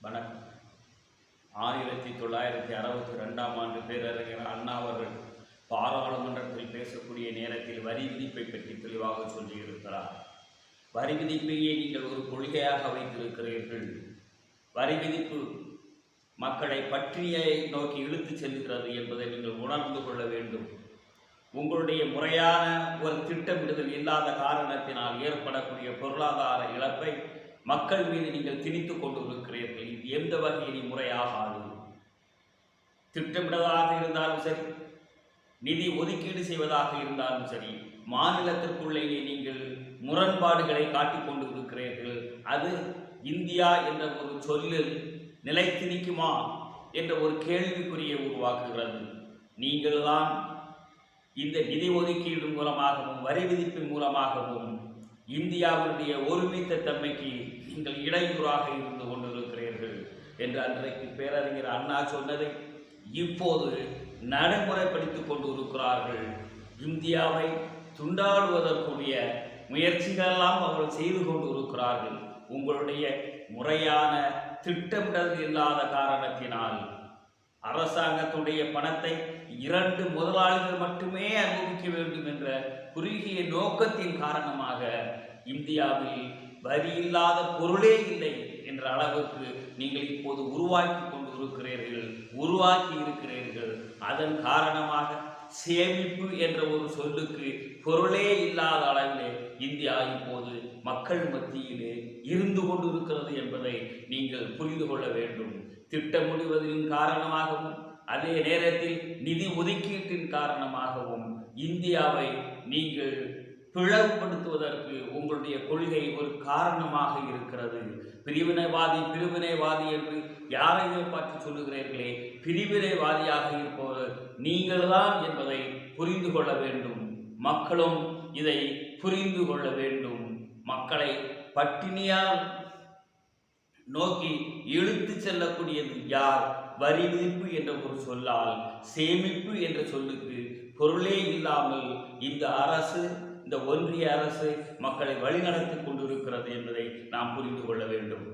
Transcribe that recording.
வணக்கம். 1962ஆம் ஆண்டு பேரறிஞர் அண்ணா அவர்கள் பாராளுமன்றத்தில் பேசக்கூடிய நேரத்தில் வரி விதிப்பை பற்றி தெளிவாக சொல்லியிருக்கிறார். வரி விதிப்பையே நீங்கள் ஒரு கொள்கையாக வைத்திருக்கிறீர்கள். வரி விதிப்பு மக்களை பற்றியை நோக்கி இழுத்துச் செல்கிறது என்பதை நீங்கள் உணர்ந்து கொள்ள வேண்டும். உங்களுடைய முறையான ஒரு திட்டமிடுதல் இல்லாத காரணத்தினால் ஏற்படக்கூடிய பொருளாதார இழப்பை மக்கள் மீது நீங்கள் திணித்துக் கொண்டிருக்கிறீர்கள். இது எந்த வகையில் முறையாகாது. திட்டமிடுவதாக இருந்தாலும் சரி, நிதி ஒதுக்கீடு செய்வதாக இருந்தாலும் சரி, மாநிலத்திற்குள்ளேயே நீங்கள் முரண்பாடுகளை காட்டிக் கொண்டு இருக்கிறீர்கள். அது இந்தியா என்ற ஒரு சொல்லில் நிலைத்து நிற்குமா என்ற ஒரு கேள்விக்குறியை உருவாக்குகிறது. நீங்கள் தான் இந்த நிதி ஒதுக்கீடு மூலமாகவும் வரி விதிப்பின் மூலமாகவும் இந்தியாவுடைய ஒருமித்த தன்மைக்கு நீங்கள் இடையூறாக இருந்து கொண்டிருக்கிறீர்கள் என்று அன்றைக்கு பேரறிஞர் அண்ணா சொன்னதை இப்போது நடைமுறைப்படுத்திக் கொண்டிருக்கிறார்கள். இந்தியாவை துண்டாடுவதற்குரிய முயற்சிகளெல்லாம் அவர்கள் செய்து கொண்டிருக்கிறார்கள். உங்களுடைய முறையான திட்டமிடல் இல்லாத காரணத்தினால் அரசாங்கத்துடைய பணத்தை 2 முதலாளிகள் மட்டுமே அனுபவிக்க வேண்டும் என்ற குறுகிய நோக்கத்தின் காரணமாக இந்தியாவில் வரி இல்லாத பொருளே இல்லை என்ற அளவுக்கு நீங்கள் இப்போது உருவாக்கி இருக்கிறீர்கள். அதன் காரணமாக சேமிப்பு என்ற ஒரு சொல்லுக்கு பொருளே இல்லாத அளவிலே இந்தியா இப்போது மக்கள் மத்தியிலே இருந்து கொண்டிருக்கிறது என்பதை நீங்கள் புரிந்து கொள்ள வேண்டும். திட்டமிடுவதின் காரணமாகவும் அதே நேரத்தில் நிதி ஒதுக்கீட்டின் காரணமாகவும் இந்தியாவை நீங்கள் பிளவுபடுத்துவதற்கு உங்களுடைய கொள்கை ஒரு காரணமாக இருக்கிறது. பிரிவினைவாதி என்று யாரையுமே பார்த்து சொல்லுகிறீர்களே, பிரிவினைவாதியாக இருப்பவர் நீங்கள்தான் என்பதை புரிந்து கொள்ள வேண்டும். மக்களும் இதை புரிந்து கொள்ள வேண்டும். மக்களை பட்டினியால் நோக்கி இழுத்து செல்லக்கூடியது யார்? வரி விதிப்பு என்ற ஒரு சொல்லால் சேமிப்பு என்ற சொல்லுக்கு பொருளே இல்லாமல் இந்த அரசு, இந்த ஒன்றிய அரசு மக்களை வழிநடத்தி கொண்டிருக்கிறது என்பதை நாம் புரிந்து கொள்ள வேண்டும்.